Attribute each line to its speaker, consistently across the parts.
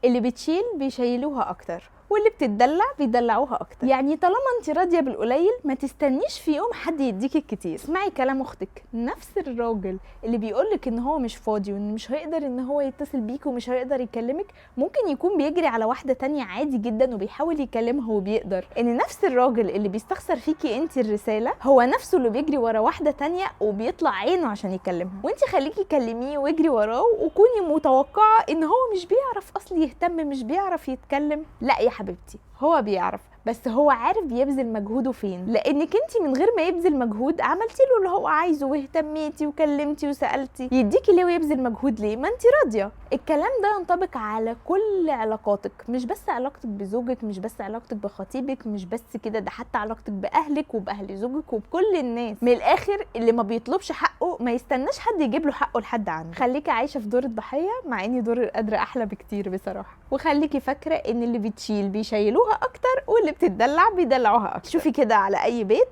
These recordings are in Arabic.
Speaker 1: اللي بتشيل بيشيلوها اكتر، واللي بتدلع بيدلعوها اكتر. يعني طالما انت راضيه بالقليل ما تستنيش في يوم حد يديكي الكتير. اسمعي كلام اختك، نفس الراجل اللي بيقولك ان هو مش فاضي وان مش هيقدر ان هو يتصل بيك ومش هيقدر يكلمك، ممكن يكون بيجري على واحده تانية عادي جدا وبيحاول يكلمها وبيقدر. ان نفس الراجل اللي بيستخسر فيكي انت الرساله هو نفسه اللي بيجري ورا واحده تانية وبيطلع عينه عشان يكلمها. وانت خليكي كلميه واجري وراه وكوني متوقعه ان هو مش بيعرف اصلا يهتم، مش بيعرف يتكلم. لا يا حبيبتي، هو بيعرف، بس هو عارف بيبذل مجهوده فين. لانك انت من غير ما يبذل مجهود عملتي له اللي هو عايزه واهتميتي وكلمتي وسالتي. يديكي ليه ويبذل مجهود ليه؟ ما انت راضيه. الكلام ده ينطبق على كل علاقاتك، مش بس علاقتك بزوجك، مش بس علاقتك بخطيبك، مش بس كده، ده حتى علاقتك باهلك وباهل زوجك وبكل الناس. من الاخر اللي ما بيطلبش حقه ما يستناش حد يجيب له حقه لحد عنده. خليكي عايشه في دور الضحيه، مع اني دور القدر احلى بكتير بصراحه. وخليكي فاكره ان اللي بتشيل بيشيلوها اكتر واللي بتدلع بيدلعوها اكتر. شوفي كده على اي بيت،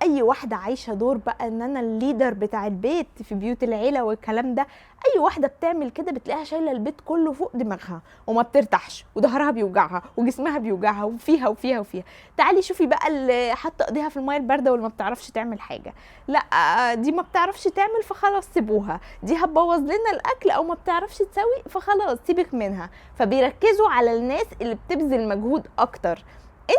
Speaker 1: اي واحده عايشه دور بقى ان انا الليدر بتاع البيت في بيوت العيله والكلام ده، اي واحده بتعمل كده بتلاقيها شايله البيت كله فوق دماغها وما بترتاحش وظهرها بيوجعها وجسمها بيوجعها وفيها وفيها وفيها. تعالي شوفي بقى اللي حاطه ايديها في الميه البارده واللي ما بتعرفش تعمل حاجه. لا دي ما بتعرفش تعمل فخلاص سيبوها، دي هتبوظ لنا الاكل، او ما بتعرفش تسوي فخلاص سيبك منها. فبيركزوا على الناس اللي بتبذل مجهود اكتر.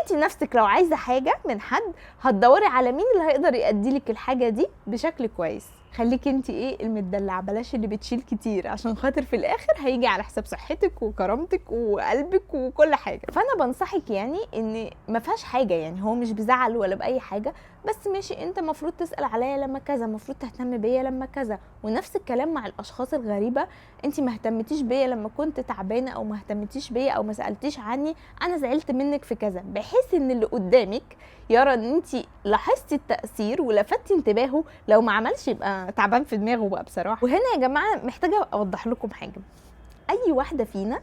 Speaker 1: انت نفسك لو عايزه حاجه من حد هتدوري على مين اللي هيقدر يأديلك الحاجه دي بشكل كويس. خليكي انت المدلعه، بلاش اللي بتشيل كتير، عشان خاطر في الاخر هيجي على حساب صحتك وكرامتك وقلبك وكل حاجه. فانا بنصحك يعني ان ما فيهاش حاجه، يعني هو مش بزعل ولا باي حاجه، بس ماشي انت المفروض تسال عليا لما كذا، المفروض تهتم بيا لما كذا. ونفس الكلام مع الاشخاص الغريبه، انت ما اهتمتيش بيا لما كنت تعبانه، او ما اهتمتيش بيا او ما سالتيش عني، انا زعلت منك في كذا، بحيث ان اللي قدامك يرى ان انت لاحظتي التاثير ولفتي انتباهه. لو ما عملش يبقى تعبان في دماغه بقى بصراحه. وهنا يا جماعه محتاجه اوضح لكم حاجه. اي واحده فينا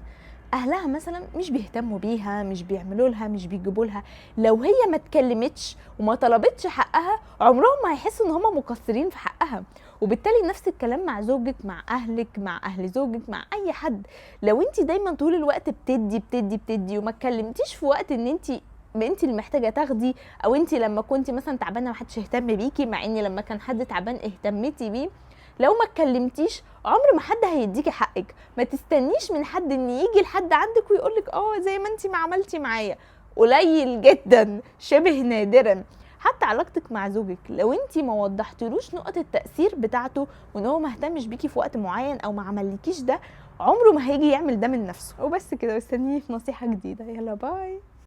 Speaker 1: اهلها مثلا مش بيهتموا بيها، مش بيعملوا لها، مش بيجيبوا لها، لو هي ما اتكلمتش وما طلبتش حقها عمرهم ما هيحسوا ان هم مقصرين في حقها. وبالتالي نفس الكلام مع زوجك، مع اهلك، مع اهل زوجك، مع اي حد. لو انت دايما طول الوقت بتدي بتدي بتدي وما اتكلمتيش في وقت ان انت اللي محتاجه تاخدي، او انت لما كنتي مثلا تعبانه ما حدش اهتم بيكي، مع ان لما كان حد تعبان اهتمتي بيه، لو ما اتكلمتيش عمر ما حد هيديكي حقك. ما تستنيش من حد ان يجي لحد عندك ويقولك زي ما انت ما عملتي معايا. قليل جدا، شبه نادرا. حتى علاقتك مع زوجك لو انت ما وضحتلوش نقط التأثير بتاعته وان هو ما اهتمش بيكي في وقت معين او ما عملكيش ده، عمره ما هيجي يعمل ده من نفسه. وبس كده، واستنيني في نصيحة جديدة. يلا باي.